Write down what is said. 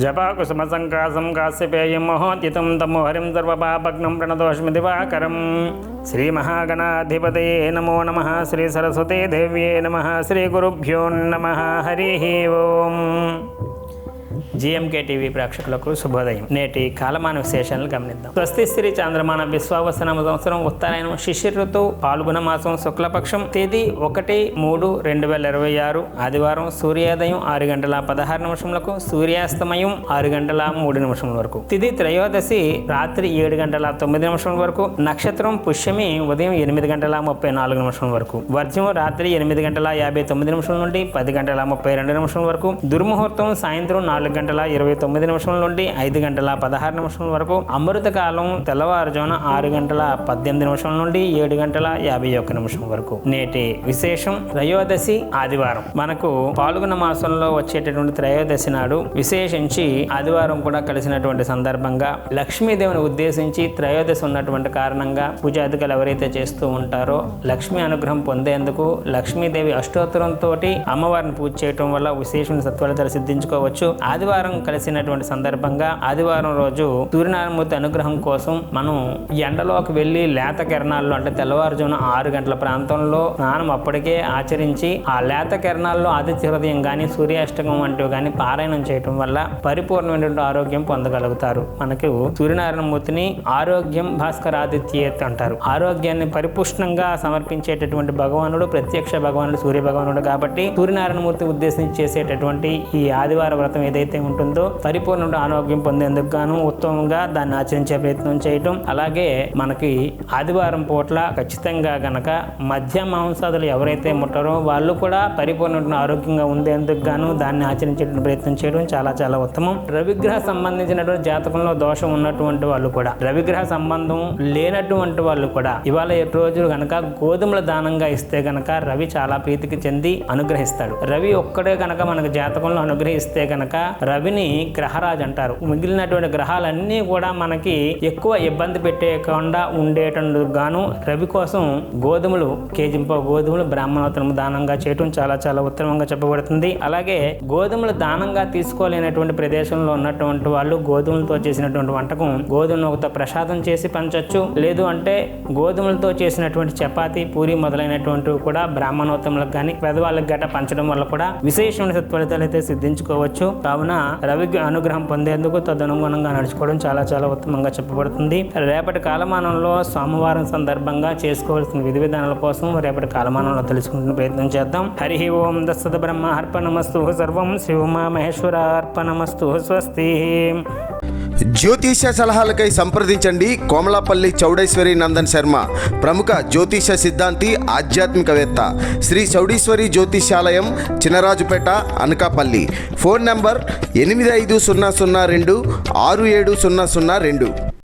జపాకుసుమసంకాసం కాశ్యపేయం మహోద్యతం తమో హరిం సర్వపాపగ్నం ప్రణతోష్మి దివాకరం. శ్రీ మహాగణాధిపతయే నమో నమః. శ్రీ సరస్వతీ దేవ్యే నమః. శ్రీ గురుభ్యో నమః. హరి ఓం. జీఎంకే టీవీ ప్రేక్షకులకు శుభోదయం. నేటి కాలమాన విశేషాలను గమనిద్దాం. స్వస్తి శ్రీ చాంద్రమాన విశ్వావసనామ సంవత్సరం ఉత్తరాయణం శిశిర ఋతువు పాల్గొన మాసం శుక్లపక్షం తేదీ 1-3-2026 ఆదివారం. సూర్యోదయం 6:16 సూర్యాస్తమయం 6:03 వరకు. తిథి త్రయోదశి రాత్రి 7:09 వరకు. నక్షత్రం పుష్యమి ఉదయం 8:34 వరకు. వర్జ్యం రాత్రి 8:59 నుండి 10:32 వరకు. దుర్ముహూర్తం సాయంత్రం 4:29 నుండి 5:16 వరకు. అమృత కాలం తెల్లవారుజామున 6:18 నుండి 7:51 వరకు. నేటి విశేషం త్రయోదశి ఆదివారం. మనకు పాల్గొన మాసంలో వచ్చేటటువంటి త్రయోదశి నాడు విశేషించి ఆదివారం కూడా కలిసినటువంటి సందర్భంగా లక్ష్మీదేవిని ఉద్దేశించి త్రయోదశి ఉన్నటువంటి కారణంగా పూజాధికారులు ఎవరైతే చేస్తూ ఉంటారో లక్ష్మీ అనుగ్రహం పొందేందుకు లక్ష్మీదేవి అష్టోత్తరంతో అమ్మవారిని పూజ చేయటం వల్ల విశేషమైన సత్ఫలితాలు సిద్ధించుకోవచ్చు. ఆదివారం కలిసినటువంటి సందర్భంగా ఆదివారం రోజు సూర్యనారాయణమూర్తి అనుగ్రహం కోసం మనం ఎండలోకి వెళ్ళి లేత కిరణాల్లో అంటే తెల్లవారుజామున 6 గంటల ప్రాంతంలో స్నానం అప్పటికే ఆచరించి ఆ లేత కిరణాల్లో ఆదిత్య హృదయం కానీ సూర్యాష్టకం వంటివి కానీ పారాయణం చేయటం వల్ల పరిపూర్ణమైనటువంటి ఆరోగ్యం పొందగలుగుతారు. మనకు సూర్యనారాయణమూర్తిని ఆరోగ్యం భాస్కరాదిత్యేత్ అంటారు. ఆరోగ్యాన్ని పరిపుష్ణంగా సమర్పించేటటువంటి భగవానుడు ప్రత్యక్ష భగవానుడు సూర్య భగవానుడు కాబట్టి సూర్యనారాయణమూర్తి ఉద్దేశించి చేసేటటువంటి ఈ ఆదివార వ్రతం ఏదైతే ఉంటుందో పరిపూర్ణ ఆరోగ్యం పొందేందుకు గాను ఉత్తమంగా దాన్ని ఆచరించే ప్రయత్నం చేయటం. అలాగే మనకి ఆదివారం పూట్ల ఖచ్చితంగా గనక మధ్య మాంసాదులు ఎవరైతే ముట్టారో వాళ్ళు కూడా పరిపూర్ణ ఆరోగ్యంగా ఉండేందుకు గాను దాన్ని ఆచరించే ప్రయత్నం చేయడం చాలా చాలా ఉత్తమం. రవిగ్రహ సంబంధించినటువంటి జాతకంలో దోషం ఉన్నటువంటి వాళ్ళు కూడా రవిగ్రహ సంబంధం లేనటువంటి వాళ్ళు కూడా ఇవాళ రోజులు గనక గోధుమల దానంగా ఇస్తే గనక రవి చాలా ప్రీతికి చెంది అనుగ్రహిస్తాడు. రవి ఒక్కడే గనక మనకు జాతకంలో అనుగ్రహిస్తే గనక రవిని గ్రహరాజు అంటారు. మిగిలినటువంటి గ్రహాలన్నీ కూడా మనకి ఎక్కువ ఇబ్బంది పెట్టేయకుండా ఉండేటందుకు గాను రవి కోసం గోధుమలు కేజింప గోధుమలు బ్రాహ్మణోత్తరము దానంగా చేయటం చాలా చాలా ఉత్తమంగా చెప్పబడుతుంది. అలాగే గోధుమలు దానంగా తీసుకోలేనటువంటి ప్రదేశంలో ఉన్నటువంటి వాళ్ళు గోధుమలతో చేసినటువంటి వంటకం గోధుమలతో ప్రసాదం చేసి పంచవచ్చు. లేదు అంటే గోధుమలతో చేసినటువంటి చపాతీ పూరి మొదలైనటువంటివి కూడా బ్రాహ్మణోత్తములకు కానీ పెద్దవాళ్ళకి గట్ట పంచడం వల్ల కూడా విశేషమైన సత్ఫలితాలు అయితే సిద్ధించుకోవచ్చు. కావున రవి అనుగ్రహం పొందేందుకు తదనుగుణంగా నడుచుకోవడం చాలా చాలా ఉత్తమంగా చెప్పబడుతుంది. రేపటి కాలమానంలో సోమవారం సందర్భంగా చేసుకోవాల్సిన విధి విధానాల కోసం రేపటి కాలమానంలో తెలుసుకుంటున్న ప్రయత్నం చేద్దాం. హరి ఓం దశరథ బ్రహ్మ అర్పణమస్తు. సర్వం శ్రీ ఉమా మహేశ్వర అర్పణమస్తు. స్వస్తి. జ్యోతిష సలహాలకై సంప్రదించండి కోమలాపల్లి చౌడేశ్వరి నందన్ శర్మ, ప్రముఖ జ్యోతిష సిద్ధాంతి ఆధ్యాత్మికవేత్త, శ్రీ చౌడేశ్వరి జ్యోతిషాలయం, చినరాజుపేట, అనకాపల్లి. Phone number 8500267002.